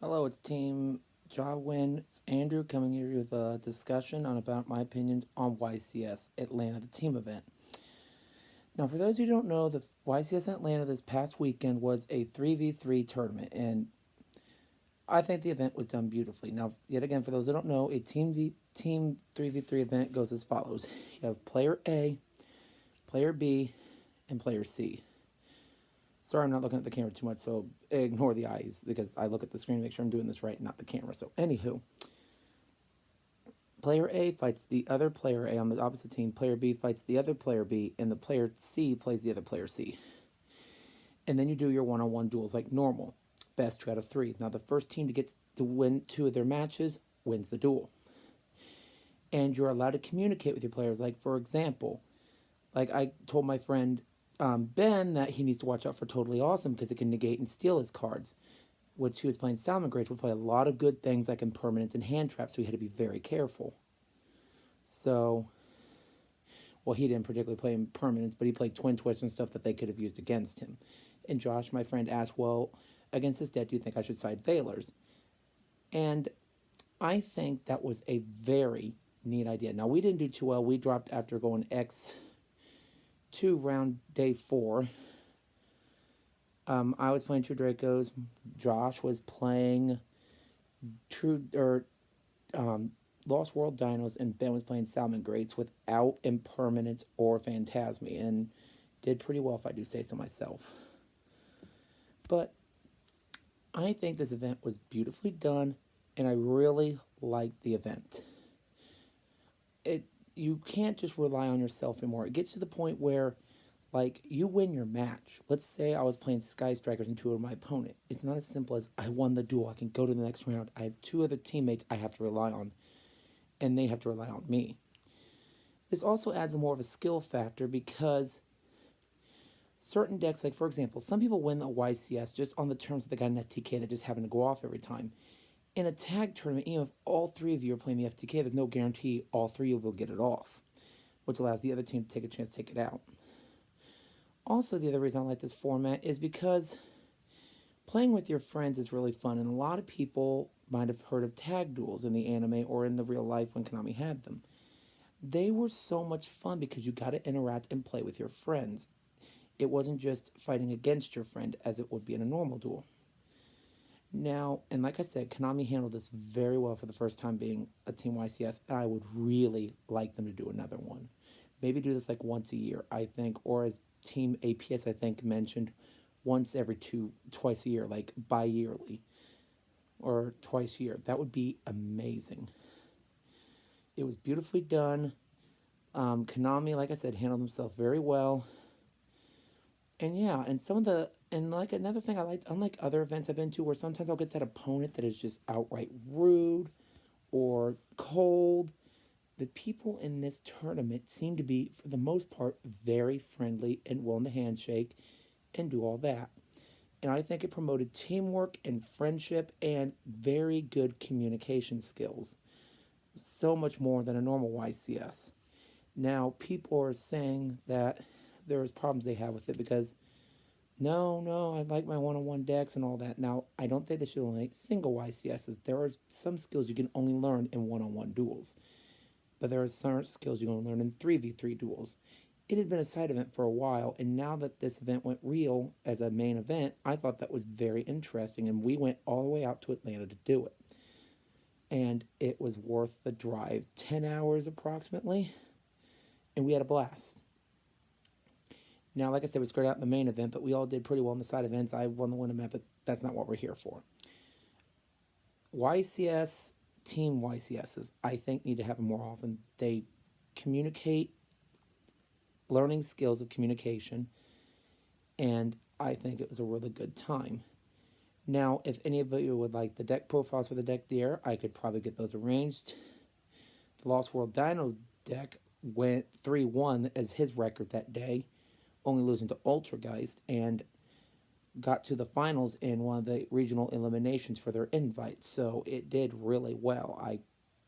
Hello, it's Team Jawin. It's Andrew coming here with a discussion on about my opinions on YCS Atlanta, the team event. Now, for those who don't know, the YCS Atlanta this past weekend was a 3v3 tournament, and I think the event was done beautifully. Now, yet again, for those who don't know, a team 3v3 event goes as follows: you have player A, player B, and player C. Sorry, I'm not looking at the camera too much, so ignore the eyes because I look at the screen to make sure I'm doing this right, not the camera. So, anywho, player A fights the other player A on the opposite team. Player B fights the other player B, and the player C plays the other player C. And then you do your one-on-one duels like normal. Best two out of three. Now, the first team to get to win two of their matches wins the duel. And you're allowed to communicate with your players. Like, for example, like I told my friend Ben that he needs to watch out for Totally Awesome because it can negate and steal his cards, which he was playing Salmon Grades would play a lot of good things like impermanence and hand traps, so he had to be very careful. So, well, he didn't particularly play impermanence, but he played twin twists and stuff that they could have used against him. And Josh, my friend, asked, well, against this deck, do you think I should side Valors? And I think that was a very neat idea. Now, we didn't do too well. We dropped after going X2 round day 4. I was playing True Dracos. Josh was playing True or Lost World Dinos, and Ben was playing Salmon Greats without Impermanence or Phantasmi, and did pretty well if I do say so myself. But I think this event was beautifully done, and I really liked the event. It You can't just rely on yourself anymore. It gets to the point where like you win your match. Let's say I was playing Sky Strikers and two of my opponent. It's not as simple as I won the duel. I can go to the next round. I have two other teammates I have to rely on, and they have to rely on me. This also adds more of a skill factor because certain decks, like for example, some people win the YCS just on the terms of the guy in FTK that just having to go off every time. In a tag tournament, even if all three of you are playing the FTK, there's no guarantee all three of you will get it off, which allows the other team to take a chance to take it out. Also, the other reason I like this format is because playing with your friends is really fun, and a lot of people might have heard of tag duels in the anime or in the real life when Konami had them. They were so much fun because you got to interact and play with your friends. It wasn't just fighting against your friend as it would be in a normal duel. Now, and like I said, Konami handled this very well for the first time being a Team YCS, and I would really like them to do another one. Maybe do this like once a year, I think, or as Team APS, I think, mentioned, once every twice a year, like bi yearly or twice a year. That would be amazing. It was beautifully done. Konami, like I said, handled themselves very well. And yeah, and some of the and like another thing I liked, unlike other events I've been to, where sometimes I'll get that opponent that is just outright rude or cold. The people in this tournament seem to be, for the most part, very friendly and willing to handshake and do all that. And I think it promoted teamwork and friendship and very good communication skills. So much more than a normal YCS. Now, people are saying that there's problems they have with it because no, I like my one-on-one decks and all that. Now, I don't think they should only make single YCSs. There are some skills you can only learn in one-on-one duels, but there are certain skills you can learn in 3v3 duels. It had been a side event for a while, and now that this event went real as a main event, I thought that was very interesting, and we went all the way out to Atlanta to do it. And it was worth the drive, 10 hours approximately, and we had a blast. Now, like I said, we scored out in the main event, but we all did pretty well in the side events. I won the win event, but that's not what we're here for. YCS, Team YCSs, I think, need to happen more often. They communicate, learning skills of communication, and I think it was a really good time. Now, if any of you would like the deck profiles for the deck there, I could probably get those arranged. The Lost World Dino deck went 3-1 as his record that day, only losing to Ultrageist, and got to the finals in one of the regional eliminations for their invite. So it did really well. I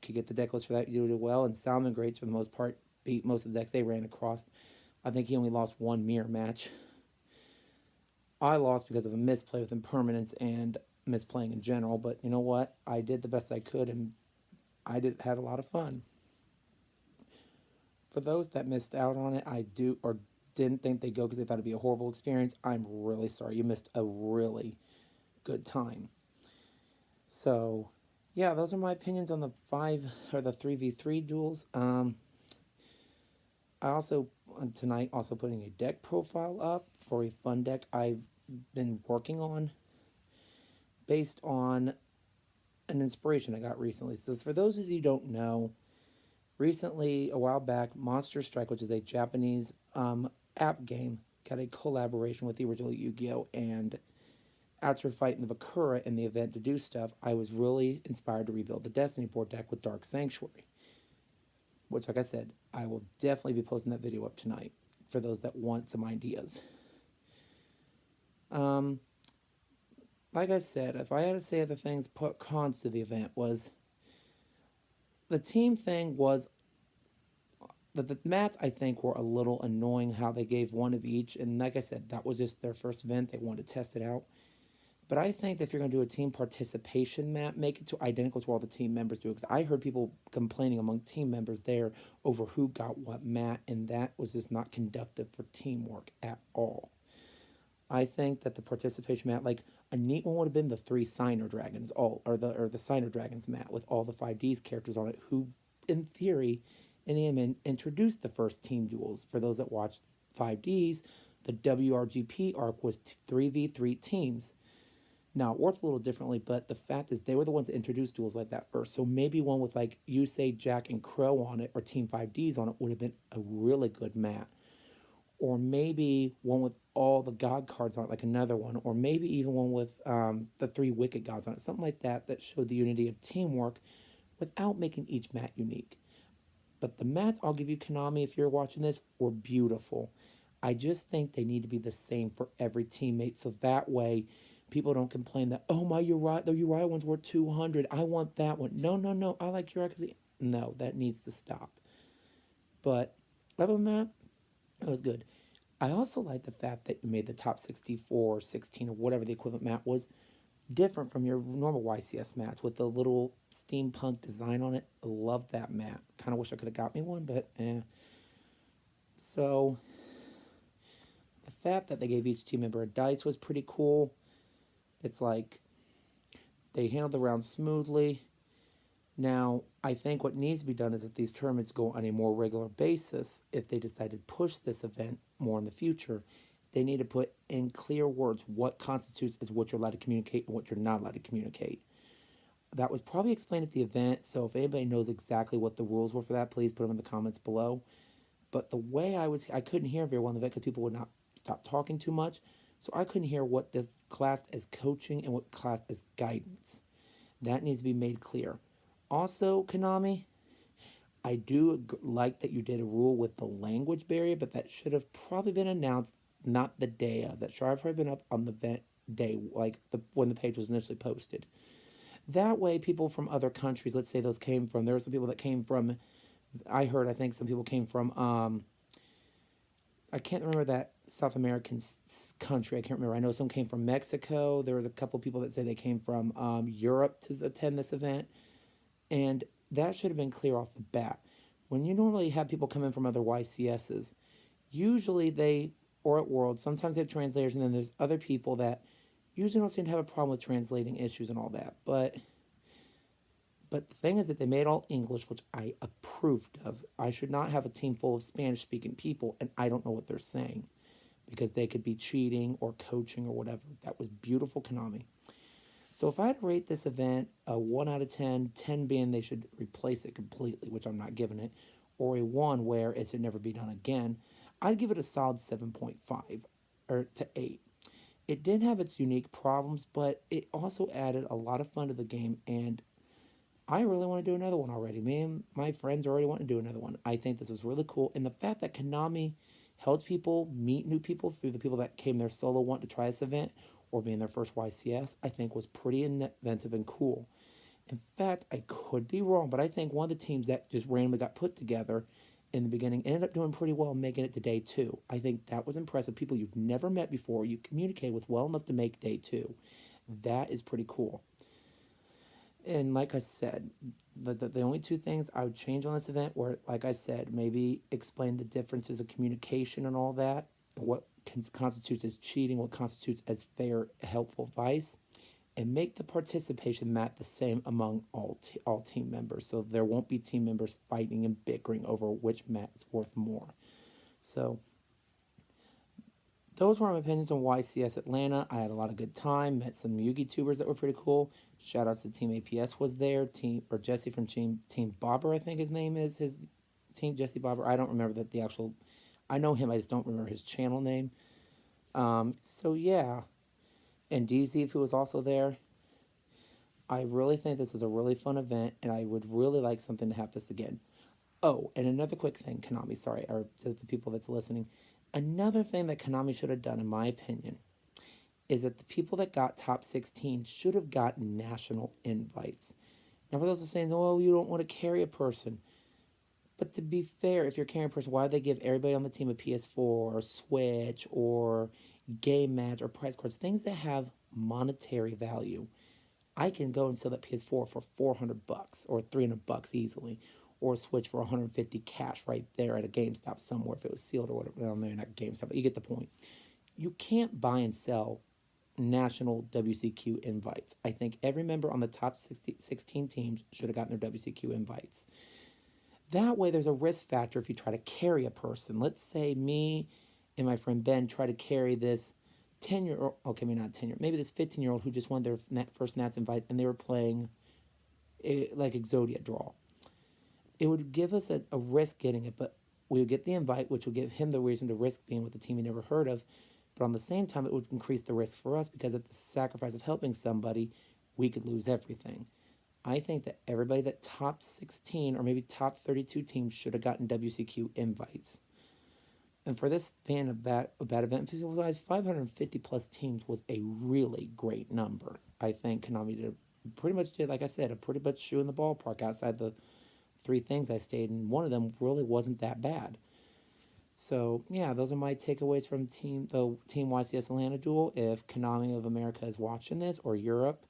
could get the deck list for that. You did well, and Salmon Greats for the most part beat most of the decks they ran across. I think he only lost one mirror match. I lost because of a misplay with Impermanence, and miss playing in general. But you know what? I did the best I could, and had a lot of fun. For those that missed out on it, I do or didn't think they'd go because they thought it'd be a horrible experience. I'm really sorry. You missed a really good time. So, yeah, those are my opinions on the the 3v3 duels. I also tonight also putting a deck profile up for a fun deck I've been working on based on an inspiration I got recently. So, for those of you who don't know, recently, a while back, Monster Strike, which is a Japanese app game, got a collaboration with the original Yu-Gi-Oh! And after fighting the Bakura in the event to do stuff, I was really inspired to rebuild the Destiny board deck with Dark Sanctuary, which, like I said, I will definitely be posting that video up tonight for those that want some ideas. Um, like I said, if I had to say other things, put cons to the event was the team thing was that the mats I think were a little annoying how they gave one of each, and like I said, that was just their first event. They wanted to test it out. But I think that if you're going to do a team participation map, make it to identical to all the team members do. Because I heard people complaining among team members there over who got what mat, and that was just not conductive for teamwork at all. I think that the participation mat, like a neat one, would have been the three Signer Dragons, or the Signer Dragons mat with all the 5D's characters on it, who, in theory, in the end, introduced the first team duels. For those that watched 5D's, the WRGP arc was 3v3 teams. Now, it worked a little differently, but the fact is they were the ones that introduced duels like that first. So maybe one with, like, you say Jack and Crow on it, or Team 5Ds on it, would have been a really good mat. Or maybe one with all the god cards on it, like another one. Or maybe even one with the three wicked gods on it. Something like that that showed the unity of teamwork without making each mat unique. But the mats, I'll give you Konami if you're watching this, were beautiful. I just think they need to be the same for every teammate. So that way people don't complain that, oh, my Uriah, the Uriah one's worth 200. I want that one. No, no, no. I like Uriah because no, that needs to stop. But other than that, it was good. I also like the fact that you made the top 64 or 16 or whatever the equivalent map was different from your normal YCS mats with the little steampunk design on it. I love that mat. Kind of wish I could have got me one, but eh. So the fact that they gave each team member a dice was pretty cool. It's like they handled the round smoothly. Now, I think what needs to be done is if these tournaments go on a more regular basis, if they decide to push this event more in the future, they need to put in clear words what constitutes as what you're allowed to communicate and what you're not allowed to communicate. That was probably explained at the event, so if anybody knows exactly what the rules were for that, please put them in the comments below. But the way I couldn't hear very well in the event because people would not stop talking too much, so I couldn't hear what the classed as coaching and what classed as guidance. That needs to be made clear. Also, Konami, I do like that you did a rule with the language barrier, but that should have probably been announced not the day of. That should have probably been up on the event day, like when the page was initially posted. That way, people from other countries, let's say those came from, there were some people that came from, I think some people came from, I can't remember that South American country. I can't remember. I know some came from Mexico. There was a couple people that say they came from Europe to attend this event. And that should have been clear off the bat. When you normally have people come in from other YCSs, usually or at World, sometimes they have translators, and then there's other people that usually don't seem to have a problem with translating issues and all that. But the thing is that they made all English, which I approved of. I should not have a team full of Spanish-speaking people, and I don't know what they're saying because they could be cheating or coaching or whatever. That was beautiful, Konami. So if I had to rate this event a 1 out of 10, 10 being they should replace it completely, which I'm not giving it, or a 1 where it should never be done again, I'd give it a solid 7.5 or to 8. It did have its unique problems, but it also added a lot of fun to the game, and I really want to do another one already. Me and my friends already want to do another one. I think this was really cool, and the fact that Konami helped people meet new people through the people that came there solo want to try this event or being their first YCS, I think was pretty inventive and cool. In fact, I could be wrong, but I think one of the teams that just randomly got put together in the beginning ended up doing pretty well making it to day 2. I think that was impressive. People you've never met before, you communicated with well enough to make day 2. That is pretty cool. And like I said, the only two things I would change on this event were, like I said, maybe explain the differences of communication and all that, what constitutes as cheating, what constitutes as fair, helpful advice, and make the participation mat the same among all team members, so there won't be team members fighting and bickering over which mat is worth more. So those were my opinions on YCS Atlanta. I had a lot of good time. Met some Yugi tubers that were pretty cool. Shout outs to Team APS was there. Team or Jesse from Team Bobber, I think his name is his team Jesse Bobber. I don't remember that the actual. I know him. I just don't remember his channel name. So yeah, and DZ who was also there. I really think this was a really fun event, and I would really like something to have this again. Oh, and another quick thing, Konami. Sorry, or to the people that's listening. Another thing that Konami should have done, in my opinion, is that the people that got top 16 should have gotten national invites. Now, for those are saying, oh, you don't want to carry a person. But to be fair, if you're carrying a person, why do they give everybody on the team a PS4 or Switch or game match or prize cards? Things that have monetary value. I can go and sell that PS4 for $400 or $300 easily, or a Switch for 150 cash right there at a GameStop somewhere if it was sealed or whatever. Well, maybe not GameStop, but you get the point. You can't buy and sell national WCQ invites. I think every member on the top 16 teams should have gotten their WCQ invites. That way, there's a risk factor if you try to carry a person. Let's say me and my friend Ben try to carry this 10-year-old, okay, maybe not 10-year, maybe this 15-year-old who just won their first Nats invite and they were playing like Exodia draw. It would give us a risk getting it, but we would get the invite, which would give him the reason to risk being with a team he never heard of. But on the same time, it would increase the risk for us because at the sacrifice of helping somebody, we could lose everything. I think that everybody that top 16 or maybe top 32 teams should have gotten WCQ invites. And for this being a bad event, 550 plus teams was a really great number. I think Konami pretty much did, like I said, a pretty much shoe in the ballpark outside the three things I stayed, and one of them really wasn't that bad. So yeah, those are my takeaways from the Team YCS Atlanta duel. If Konami of America is watching this or Europe,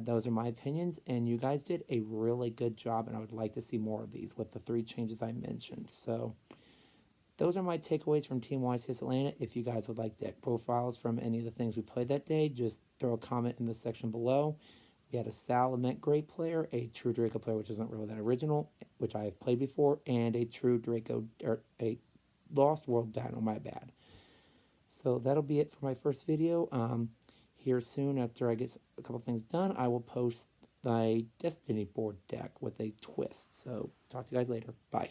those are my opinions, and you guys did a really good job, and I would like to see more of these with the three changes I mentioned. So those are my takeaways from Team YCS Atlanta. If you guys would like deck profiles from any of the things we played that day, just throw a comment in the section below. We had a Sal Lament Great player, a True Draco player, which isn't really that original, which I have played before, and a True Draco, or a Lost World Dino, my bad. So that'll be it for my first video. Here soon, after I get a couple things done, I will post my Destiny board deck with a twist. So talk to you guys later. Bye.